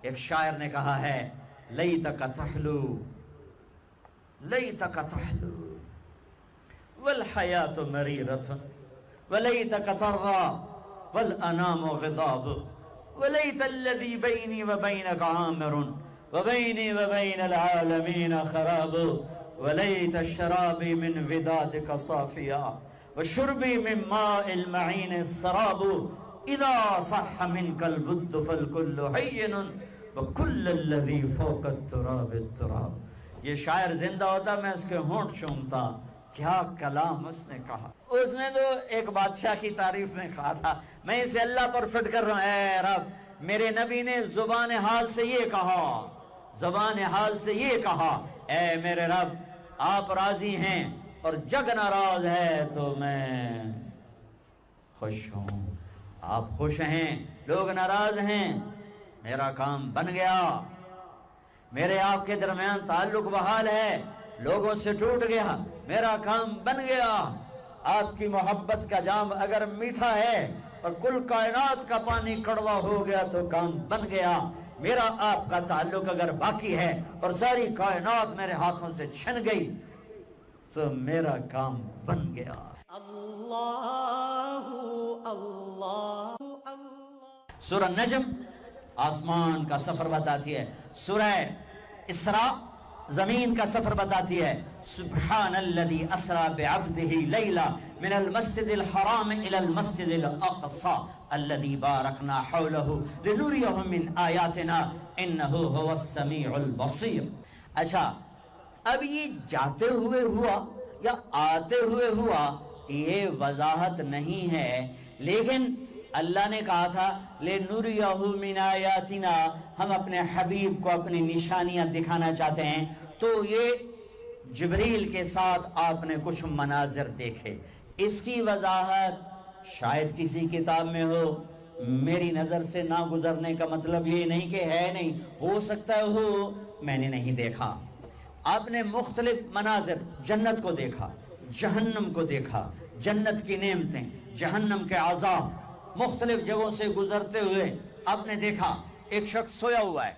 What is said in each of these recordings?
ایک شاعر نے کہا ہے لیتک تحلو لیتک تحلو والحیات مریرۃ ولیتک ترضى والانام غضاب ولیت الذی بینی وبینک عامر وبینی وبین العالمین خراب ولیت الشرابی من ودادک صافیا وشربی من ماء المعین السراب اذا صح منک الود فالکل حین وکل الذی فوق التراب التراب۔ یہ شاعر زندہ ہوتا میں اس کے ہونٹ چومتا، کیا کلام اس نے کہا۔ اس نے تو ایک بادشاہ کی تعریف میں کہا تھا میں اسے اللہ پر فٹ کر رہا ہوں، اے رب میرے نبی نے زبان حال سے یہ کہا، زبان حال سے یہ کہا، اے میرے رب آپ راضی ہیں اور جگ ناراض ہے تو میں خوش ہوں، آپ خوش ہیں لوگ ناراض ہیں، میرا کام بن گیا، میرے آپ کے درمیان تعلق بحال ہے، لوگوں سے ٹوٹ گیا، میرا کام بن گیا۔ آپ کی محبت کا جام اگر میٹھا ہے اور کل کائنات کا پانی کڑوا ہو گیا تو کام بن گیا۔ میرا آپ کا تعلق اگر باقی ہے اور ساری کائنات میرے ہاتھوں سے چھن گئی تو میرا کام بن گیا۔ اللہ اللہ اللہ۔ سورہ نجم آسمان کا سفر بتاتی ہے، سورہ اسراء زمین کا سفر بتاتی ہے۔ سبحان الذی اسرا بعبدہ لیلا من المسجد الحرام الى المسجد الاقصى الذی بارکنا حولہ لنریہ من آیاتنا انہ هو السمیع البصیر۔ اچھا اب یہ جاتے ہوئے ہوا یا آتے ہوئے ہوا یہ وضاحت نہیں ہے، لیکن اللہ نے کہا تھا لِنُرِيَهُ مِنْ آیاتنا، ہم اپنے حبیب کو اپنی نشانیاں دکھانا چاہتے ہیں۔ تو یہ جبریل کے ساتھ آپ نے کچھ مناظر دیکھے، اس کی وضاحت شاید کسی کتاب میں ہو، میری نظر سے نہ گزرنے کا مطلب یہ نہیں کہ ہے نہیں، ہو سکتا ہے ہو، میں نے نہیں دیکھا۔ آپ نے مختلف مناظر، جنت کو دیکھا، جہنم کو دیکھا، جنت کی نعمتیں، جہنم کے عذاب، مختلف جگہوں سے گزرتے ہوئے آپ نے دیکھا ایک شخص سویا ہوا ہے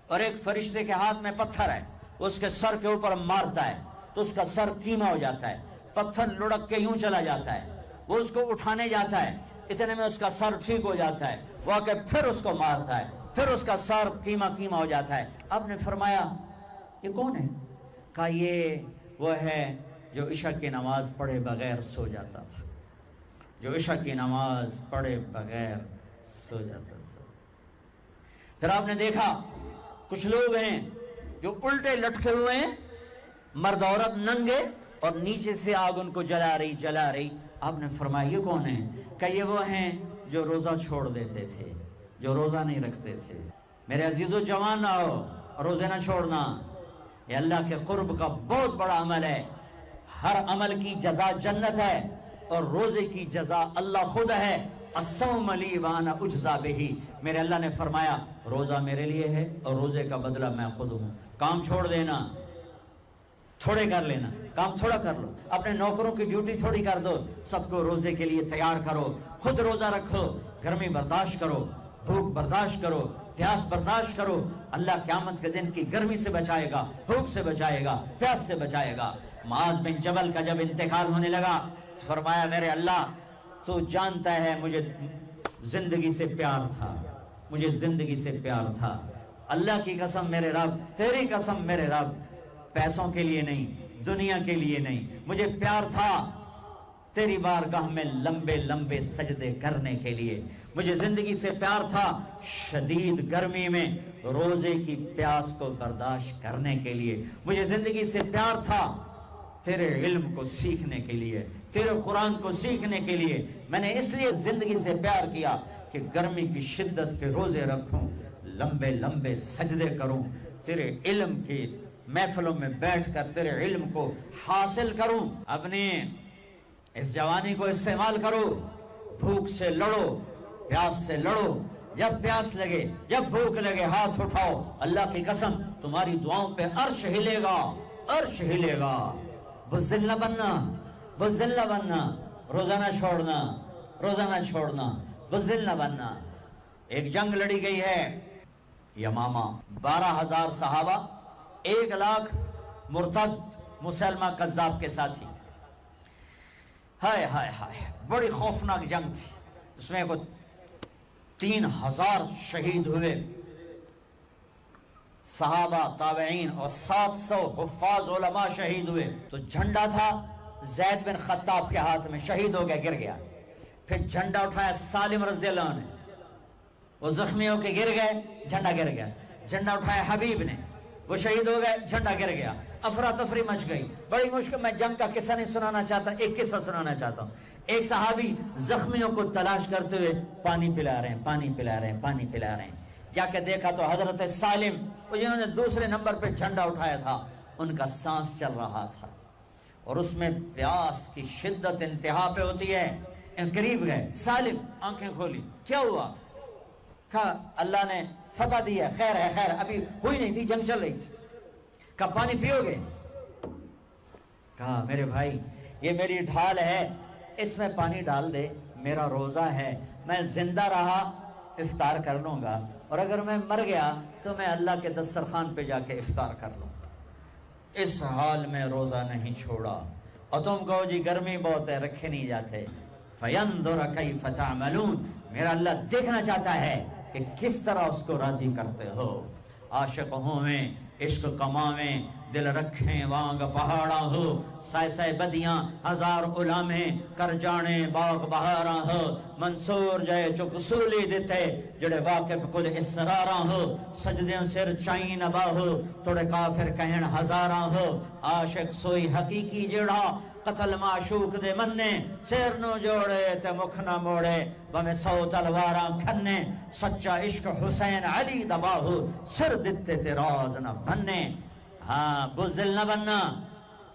اور ایک فرشتے کے ہاتھ میں پتھر ہے، اس کے سر کے اوپر مارتا ہے تو اس کا سر کیما ہو جاتا ہے، پتھر لڑک کے یوں چلا جاتا ہے، وہ اس کو اٹھانے جاتا ہے، اتنے میں اس کا سر ٹھیک ہو جاتا ہے، وہ آ کے پھر اس کو مارتا ہے، پھر اس کا سر کیما ہو جاتا ہے۔ آپ نے فرمایا یہ کون ہے؟ کہا یہ وہ ہے جو عشاء کی نماز پڑھے بغیر سو جاتا تھا، جو عشاء کی نماز پڑھے بغیر سو جاتا تھا۔ پھر آپ نے دیکھا کچھ لوگ ہیں جو الٹے لٹکے ہوئے ہیں، مرد عورت ننگے، اور نیچے سے آگ ان کو جلا رہی۔ آپ نے فرمایا یہ کون ہے؟ کہ یہ وہ ہیں جو روزہ چھوڑ دیتے تھے، جو روزہ نہیں رکھتے تھے۔ میرے عزیزو جوان نہ ہو، روزے نہ چھوڑنا، یہ اللہ کے قرب کا بہت بڑا عمل ہے۔ ہر عمل کی جزا جنت ہے اور روزے کی جزا اللہ خود ہے۔ الصوم لی وانا اجزا بہ، میرے اللہ نے فرمایا روزہ میرے لیے ہے اور روزے کا بدلہ میں خود ہوں۔ کام چھوڑ دینا، تھوڑے کر لینا، کام تھوڑا کر لو، اپنے نوکروں کی ڈیوٹی تھوڑی کر دو، سب کو روزے کے لیے تیار کرو، خود روزہ رکھو، گرمی برداشت کرو، بھوک برداشت کرو، پیاس برداشت کرو۔ اللہ قیامت کے دن کی گرمی سے بچائے گا، بھوک سے بچائے گا، پیاس سے بچائے گا۔ معاذ بن جبل کا جب انتقال ہونے لگا فرمایا میرے اللہ تو جانتا ہے مجھے زندگی سے پیار تھا، مجھے زندگی سے پیار تھا، اللہ کی قسم میرے رب، تیری قسم میرے رب، پیسوں کے لیے نہیں، دنیا کے لیے نہیں، مجھے پیار تھا تیری بارگاہ میں لمبے لمبے سجدے کرنے کے لیے، مجھے زندگی سے پیار تھا شدید گرمی میں روزے کی پیاس کو برداشت کرنے کے لیے، مجھے زندگی سے پیار تھا تیرے علم کو سیکھنے کے لیے، تیرے قرآن کو سیکھنے کے لیے۔ میں نے اس لیے زندگی سے پیار کیا کہ گرمی کی شدت کے روزے رکھوں، لمبے لمبے سجدے کروں، تیرے علم کی محفلوں میں بیٹھ کر تیرے علم کو حاصل کروں، اپنی اس جوانی کو استعمال کرو، بھوک سے لڑو، پیاس سے لڑو، جب پیاس لگے، جب بھوک لگے ہاتھ اٹھاؤ، اللہ کی قسم تمہاری دعاؤں پہ عرش ہلے گا، عرش ہلے گا۔ بزدل نہ بننا، بزدل نہ بننا، روزہ نہ چھوڑنا، روزہ نہ چھوڑنا، بزدل نہ بننا۔ ایک جنگ لڑی گئی ہے یمامہ، 12,000 صحابہ، 1,00,000 مرتد مسلمہ کذاب کے ساتھی. ہائے ہائے ہائے، بڑی خوفناک جنگ تھی. اس میں 3,000 شہید ہوئے صحابہ تابعین، اور 700 حفاظ علماء شہید ہوئے. تو جھنڈا تھا زید بن خطاب کے ہاتھ میں، شہید ہو گیا، گر گیا. پھر جھنڈا اٹھایا سالم رضی اللہ عنہ نے، وہ زخمی ہو کے گر گئے، جھنڈا گر گیا. جھنڈا اٹھایا حبیب نے، وہ شہید ہو گئے، جھنڈا گر گیا. افراتفری مچ گئی، بڑی مشکل. میں جنگ کا قصہ نہیں سنانا چاہتا، ایک قصہ سنانا چاہتا ہوں. ایک صحابی زخمیوں کو تلاش کرتے ہوئے پانی پلا رہے ہیں، پانی پلا رہے ہیں، پانی پلا رہے ہیں. جا کے دیکھا تو حضرت سالم، وہ جنہوں نے دوسرے نمبر پہ جھنڈا اٹھایا تھا، ان کا سانس چل رہا تھا، اور اس میں پیاس کی شدت انتہا پہ ہوتی ہے. قریب گئے، سالم آنکھیں کھولی، کیا ہوا؟ کہا اللہ نے فتح دی ہے، خیر ہے، خیر ابھی ہوئی نہیں تھی، جنگ چل رہی تھی. کہا پانی پیو گے؟ کہا میرے بھائی یہ میری ڈھال ہے، اس میں پانی ڈال دے، میرا روزہ ہے، میں زندہ رہا افطار کر لوں گا، اور اگر میں مر گیا تو میں اللہ کے دسترخوان پہ جا کے افطار کر لوں گا. اس حال میں روزہ نہیں چھوڑا. اور تم کہو جی گرمی بہت ہے، رکھے نہیں جاتے. فَيَنْظُرَ كَيْفَ تَعْمَلُونَ، میرا اللہ دیکھنا چاہتا ہے کہ کس طرح اس کو راضی کرتے ہو. عاشق ہوں میں، عشق کماویں، دل رکھیں وانگ پہاڑا ہو. سائے سائے بدیاں 1000 غلامیں، کر جانے باغ بہاراں ہو. منصور جائے چک سولی دیتے، جڑے واقف کل اسراراں ہو. سجدیں سر چائیں نبا ہو، توڑے کافر کہن ہزاراں ہو. عاشق سوئی حقیقی جڑا، قتل معشوق دے مننے. سیر نو جوڑے تے مکھ نہ موڑے، بمیں 100 تلواراں کھنے. سچا عشق حسین علی دبا ہو، سر دتے تے راز نہ بننے. ہاں بزدل نہ بننا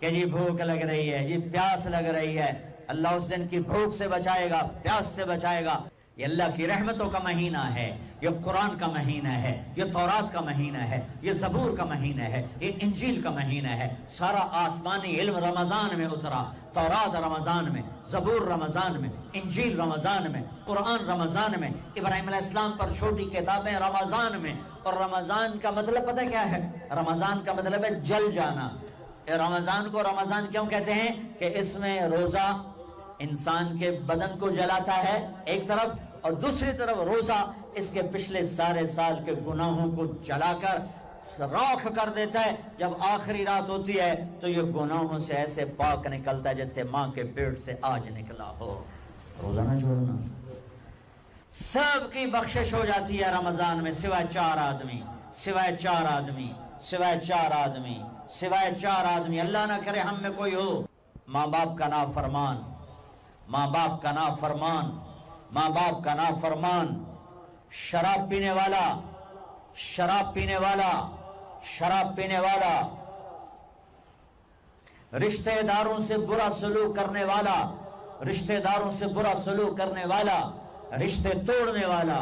کہ جی بھوک لگ رہی ہے، جی پیاس لگ رہی ہے. اللہ اس دن کی بھوک سے بچائے گا، پیاس سے بچائے گا. یہ اللہ کی رحمتوں کا مہینہ ہے، یہ قرآن کا مہینہ ہے، یہ تورات کا مہینہ ہے، یہ زبور کا مہینہ ہے، یہ انجیل کا مہینہ ہے. سارا آسمانی علم رمضان میں اترا. تورات رمضان میں، زبور رمضان میں، انجیل رمضان میں، قرآن رمضان میں، ابراہیم علیہ السلام پر چھوٹی کتابیں رمضان میں. اور رمضان کا مطلب پتہ کیا ہے؟ رمضان کا مطلب ہے جل جانا. رمضان کو رمضان کیوں کہتے ہیں؟ کہ اس میں روزہ انسان کے بدن کو جلاتا ہے ایک طرف، اور دوسری طرف روزہ اس کے پچھلے سارے سال کے گناہوں کو جلا کر راکھ کر دیتا ہے. جب آخری رات ہوتی ہے تو یہ گناہوں سے ایسے پاک نکلتا ہے جیسے ماں کے پیٹ سے آج نکلا ہو. روزہ نہ چھوڑنا. سب کی بخشش ہو جاتی ہے رمضان میں، سوائے 4 آدمی، سوائے 4 آدمی، سوائے 4 آدمی، سوائے 4 آدمی. اللہ نہ کرے ہم میں کوئی ہو. ماں باپ کا نافرمان، ماں باپ کا نافرمان، ماں باپ کا نافرمان، شراب پینے والا، شراب پینے والا، شراب پینے والا، رشتہ داروں سے برا سلوک کرنے والا، رشتہ داروں سے برا سلوک کرنے والا، رشتے توڑنے والا،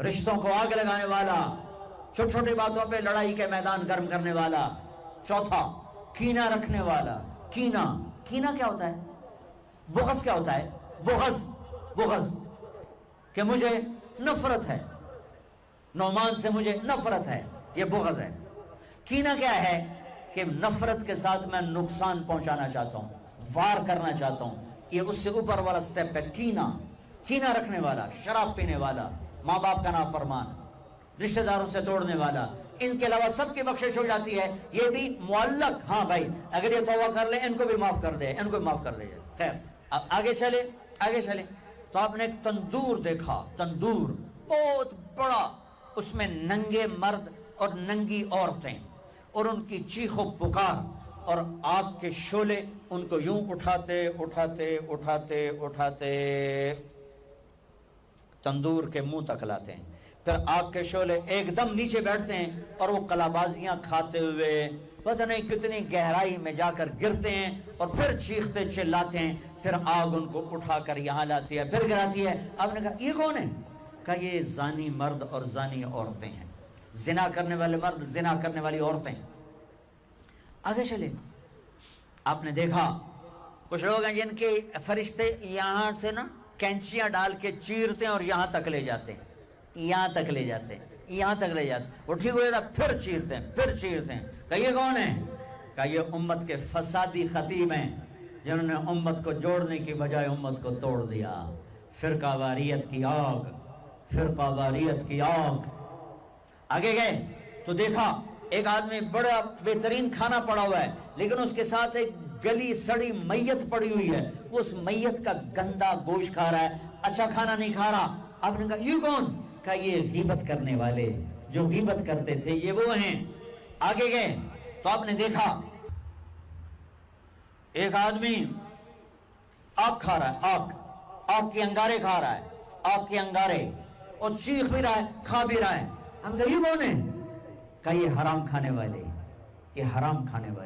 رشتوں کو آگ لگانے والا، چھوٹی چھوٹی باتوں پہ لڑائی کے میدان گرم کرنے والا. چوتھا، کینہ رکھنے والا. کینہ، کینہ کیا ہوتا ہے؟ بغض کیا ہوتا ہے؟ بغض، بغض کہ مجھے نفرت ہے، نعمان سے مجھے نفرت ہے، یہ بغض ہے. کینہ کیا ہے؟ کہ نفرت کے ساتھ میں نقصان پہنچانا چاہتا ہوں، وار کرنا چاہتا ہوں. یہ اس سے اوپر والا سٹیپ ہے کینہ. کینہ رکھنے والا، شراب پینے والا، ماں باپ کا نافرمان، رشتہ داروں سے توڑنے والا. ان کے علاوہ سب کی بخشش ہو جاتی ہے. یہ بھی معلق، ہاں بھائی اگر یہ توبہ کر لے ان کو بھی معاف کر دے، ان کو بھی معاف کر دے. خیر اب آگے چلے، آگے چلے. تو آپ نے ایک تندور دیکھا، تندور بہت بڑا، اس میں ننگے مرد اور ننگی عورتیں، اور ان کی چیخ و پکار، اور آگ کے شعلے ان کو یوں اٹھاتے اٹھاتے اٹھاتے اٹھاتے تندور کے منہ تک لاتے ہیں. پھر آگ کے شعلے ایک دم نیچے بیٹھتے ہیں، اور وہ کلابازیاں کھاتے ہوئے پتہ نہیں کتنی گہرائی میں جا کر گرتے ہیں، اور پھر چیختے چلاتے ہیں. پھر آگ ان کو اٹھا کر یہاں لاتی ہے، پھر گراتی ہے. آپ نے کہا یہ کون ہے؟ کہا یہ زانی مرد اور زانی عورتیں ہیں، زنا کرنے والے مرد، زنا کرنے والی عورتیں. آگے چلے. آپ نے دیکھا کچھ لوگ ہیں جن کے فرشتے یہاں سے نا کینچیاں ڈال کے چیرتے ہیں اور یہاں تک لے جاتے ہیں، یہاں تک لے جاتے ہیں. یہاں تک لے جاتے، وہ ٹھیک ہو جاتا پھر چیرتے ہیں، پھر چیرتے ہیں کہ یہ کون ہے؟ کہ یہ امت کے فسادی خطیب ہیں جنہوں نے امت کو جوڑنے کی بجائے امت کو توڑ دیا۔ فرقہ واریت کی آگ، فرقہ واریت کی آگ۔ آگے گئے تو دیکھا ایک آدمی بڑا بہترین کھانا پڑا ہوا ہے، لیکن اس کے ساتھ ایک گلی سڑی میت پڑی ہوئی ہے، وہ اس میت کا گندا گوشت کھا رہا ہے، اچھا کھانا نہیں کھا رہا۔ آپ نے کہا یہ کون؟ کہا یہ غیبت کرنے والے، جو غیبت کرتے تھے یہ وہ ہیں۔ آگے گئے تو آپ نے دیکھا ایک آدمی آگ کھا رہا ہے، آگ کے انگارے کھا رہا ہے، آگ کے انگارے، اور چیخ بھی رہا ہے، کھا بھی رہا ہے۔ ہم کہا یہ کون ہے؟ کہا یہ حرام کھانے والے، یہ حرام کھانے والے۔